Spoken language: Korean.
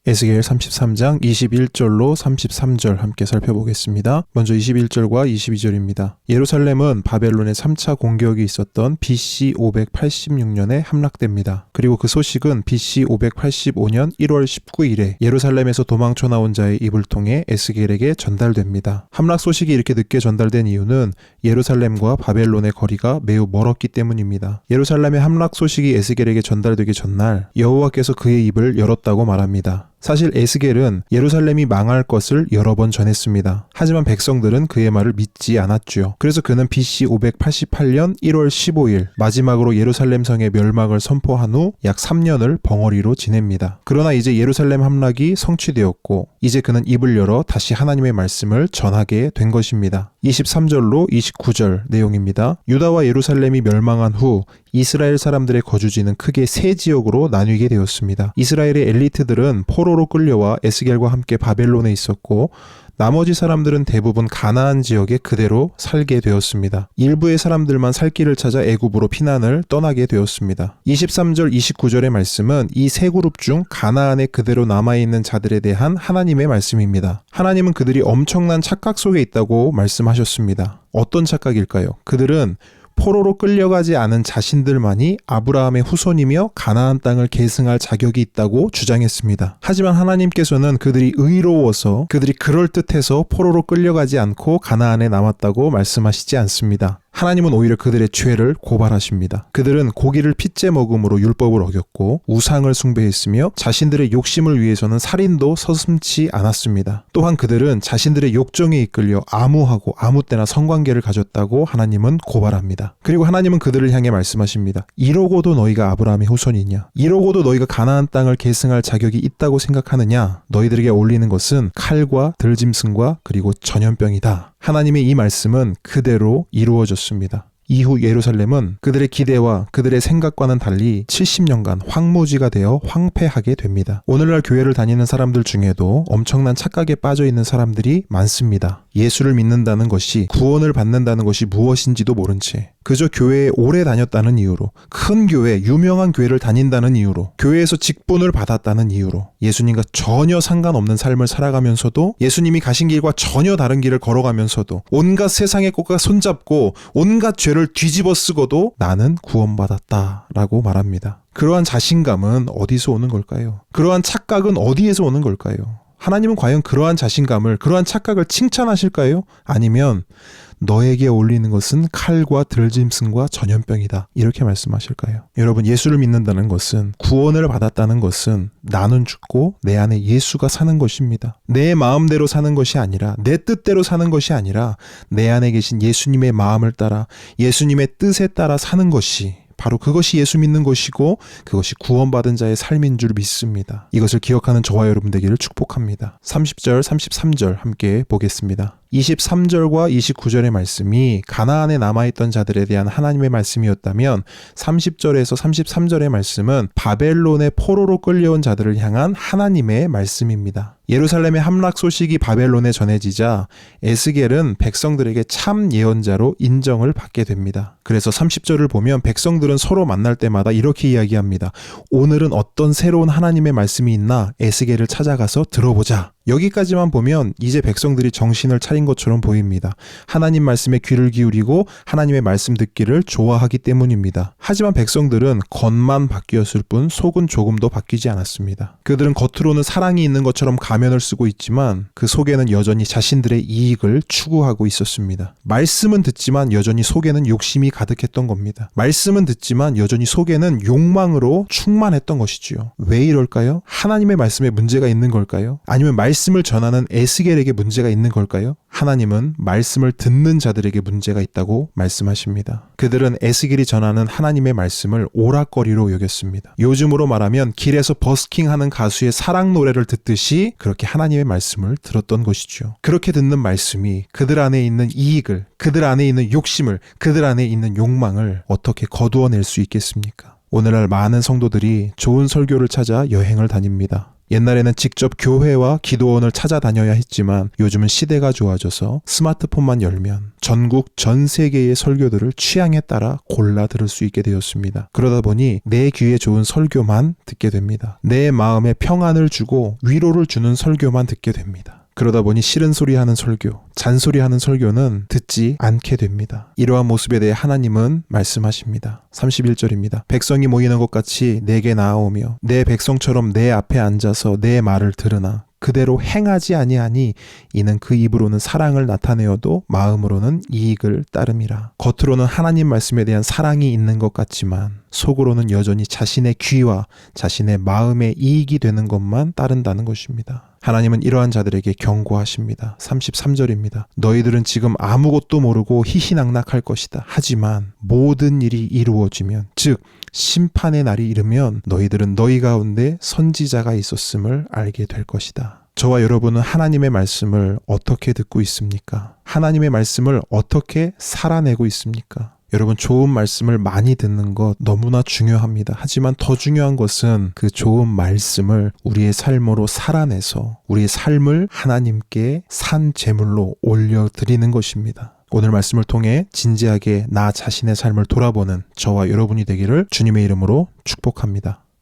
에스겔 33장 21절로 33절 함께 살펴보겠습니다. 먼저 21절과 22절입니다. 예루살렘은 바벨론의 3차 공격이 있었던 BC 586년에 함락됩니다. 그리고 그 소식은 BC 585년 1월 19일에 예루살렘에서 도망쳐 나온 자의 입을 통해 에스겔에게 전달됩니다. 함락 소식이 이렇게 늦게 전달된 이유는 예루살렘과 바벨론의 거리가 매우 멀었기 때문입니다. 예루살렘의 함락 소식이 에스겔에게 전달되기 전날 여호와께서 그의 입을 열었다고 말합니다. 사실 에스겔은 예루살렘이 망할 것을 여러 번 전했습니다. 하지만 백성들은 그의 말을 믿지 않았죠. 그래서 그는 BC 588년 1월 15일 마지막으로 예루살렘 성의 멸망을 선포한 후 약 3년을 벙어리로 지냅니다. 그러나 이제 예루살렘 함락이 성취되었고 이제 그는 입을 열어 다시 하나님의 말씀을 전하게 된 것입니다. 23절로 29절 내용입니다. 유다와 예루살렘이 멸망한 후 이스라엘 사람들의 거주지는 크게 세 지역으로 나뉘게 되었습니다. 이스라엘의 엘리트들은 포로로 끌려와 에스겔과 함께 바벨론에 있었고 나머지 사람들은 대부분 가나안 지역에 그대로 살게 되었습니다. 일부의 사람들만 살 길을 찾아 애굽으로 피난을 떠나게 되었습니다. 23절 29절의 말씀은 이 세 그룹 중 가나안에 그대로 남아있는 자들에 대한 하나님의 말씀입니다. 하나님은 그들이 엄청난 착각 속에 있다고 말씀하셨습니다. 어떤 착각일까요? 그들은 포로로 끌려가지 않은 자신들만이 아브라함의 후손이며 가나안 땅을 계승할 자격이 있다고 주장했습니다. 하지만 하나님께서는 그들이 의로워서 그들이 그럴듯해서 포로로 끌려가지 않고 가나안에 남았다고 말씀하시지 않습니다. 하나님은 오히려 그들의 죄를 고발하십니다. 그들은 고기를 핏째 먹음으로 율법을 어겼고 우상을 숭배했으며 자신들의 욕심을 위해서는 살인도 서슴지 않았습니다. 또한 그들은 자신들의 욕정에 이끌려 암호하고 아무 때나 성관계를 가졌다고 하나님은 고발합니다. 그리고 하나님은 그들을 향해 말씀하십니다. 이러고도 너희가 아브라함의 후손이냐? 이러고도 너희가 가나안 땅을 계승할 자격이 있다고 생각하느냐? 너희들에게 어울리는 것은 칼과 들짐승과 그리고 전염병이다. 하나님의 이 말씀은 그대로 이루어졌습니다. 이후 예루살렘은 그들의 기대와 그들의 생각과는 달리 70년간 황무지가 되어 황폐하게 됩니다. 오늘날 교회를 다니는 사람들 중에도 엄청난 착각에 빠져 있는 사람들이 많습니다. 예수를 믿는다는 것이 구원을 받는다는 것이 무엇인지도 모른 채 그저 교회에 오래 다녔다는 이유로 큰 교회, 유명한 교회를 다닌다는 이유로 교회에서 직분을 받았다는 이유로 예수님과 전혀 상관없는 삶을 살아가면서도 예수님이 가신 길과 전혀 다른 길을 걸어가면서도 온갖 세상의 것과 손잡고 온갖 죄를 뒤집어 쓰고도 나는 구원받았다라고 말합니다. 그러한 자신감은 어디서 오는 걸까요? 그러한 착각은 어디에서 오는 걸까요? 하나님은 과연 그러한 자신감을, 그러한 착각을 칭찬하실까요? 아니면 너에게 어울리는 것은 칼과 들짐승과 전염병이다 이렇게 말씀하실까요? 여러분, 예수를 믿는다는 것은, 구원을 받았다는 것은 나는 죽고 내 안에 예수가 사는 것입니다. 내 마음대로 사는 것이 아니라, 내 뜻대로 사는 것이 아니라 내 안에 계신 예수님의 마음을 따라, 예수님의 뜻에 따라 사는 것이 바로 그것이 예수 믿는 것이고 그것이 구원받은 자의 삶인 줄 믿습니다. 이것을 기억하는 저와 여러분 되기를 축복합니다. 30절, 33절 함께 보겠습니다. 23절과 29절의 말씀이 가나안에 남아있던 자들에 대한 하나님의 말씀이었다면 30절에서 33절의 말씀은 바벨론의 포로로 끌려온 자들을 향한 하나님의 말씀입니다. 예루살렘의 함락 소식이 바벨론에 전해지자 에스겔은 백성들에게 참 예언자로 인정을 받게 됩니다. 그래서 30절을 보면 백성들은 서로 만날 때마다 이렇게 이야기합니다. 오늘은 어떤 새로운 하나님의 말씀이 있나 에스겔을 찾아가서 들어보자. 여기까지만 보면 이제 백성들이 정신을 차린 것처럼 보입니다. 하나님 말씀에 귀를 기울이고 하나님의 말씀 듣기를 좋아하기 때문입니다. 하지만 백성들은 겉만 바뀌었을 뿐 속은 조금도 바뀌지 않았습니다. 그들은 겉으로는 사랑이 있는 것처럼 가면을 쓰고 있지만 그 속에는 여전히 자신들의 이익을 추구하고 있었습니다. 말씀은 듣지만 여전히 속에는 욕심이 가득했던 겁니다. 말씀은 듣지만 여전히 속에는 욕망으로 충만했던 것이지요. 왜 이럴까요? 하나님의 말씀에 문제가 있는 걸까요? 아니면 말씀을 전하는 에스겔에게 문제가 있는 걸까요? 하나님은 말씀을 듣는 자들에게 문제가 있다고 말씀하십니다. 그들은 에스겔이 전하는 하나님의 말씀을 오락거리로 여겼습니다. 요즘으로 말하면 길에서 버스킹하는 가수의 사랑 노래를 듣듯이 그렇게 하나님의 말씀을 들었던 것이죠. 그렇게 듣는 말씀이 그들 안에 있는 이익을, 그들 안에 있는 욕심을, 그들 안에 있는 욕망을 어떻게 거두어낼 수 있겠습니까? 오늘날 많은 성도들이 좋은 설교를 찾아 여행을 다닙니다. 옛날에는 직접 교회와 기도원을 찾아다녀야 했지만 요즘은 시대가 좋아져서 스마트폰만 열면 전국 전 세계의 설교들을 취향에 따라 골라 들을 수 있게 되었습니다. 그러다 보니 내 귀에 좋은 설교만 듣게 됩니다. 내 마음에 평안을 주고 위로를 주는 설교만 듣게 됩니다. 그러다 보니 싫은 소리 하는 설교, 잔소리 하는 설교는 듣지 않게 됩니다. 이러한 모습에 대해 하나님은 말씀하십니다. 31절입니다. 백성이 모이는 것 같이 내게 나아오며 내 백성처럼 내 앞에 앉아서 내 말을 들으나 그대로 행하지 아니하니 이는 그 입으로는 사랑을 나타내어도 마음으로는 이익을 따름이라. 겉으로는 하나님 말씀에 대한 사랑이 있는 것 같지만 속으로는 여전히 자신의 귀와 자신의 마음에 이익이 되는 것만 따른다는 것입니다. 하나님은 이러한 자들에게 경고하십니다. 33절입니다. 너희들은 지금 아무것도 모르고 희희낙낙할 것이다. 하지만 모든 일이 이루어지면 즉 심판의 날이 이르면 너희들은 너희 가운데 선지자가 있었음을 알게 될 것이다. 저와 여러분은 하나님의 말씀을 어떻게 듣고 있습니까? 하나님의 말씀을 어떻게 살아내고 있습니까? 여러분, 좋은 말씀을 많이 듣는 것 너무나 중요합니다. 하지만 더 중요한 것은 그 좋은 말씀을 우리의 삶으로 살아내서 우리의 삶을 하나님께 산 제물로 올려드리는 것입니다. 오늘 말씀을 통해 진지하게 나 자신의 삶을 돌아보는 저와 여러분이 되기를 주님의 이름으로 축복합니다.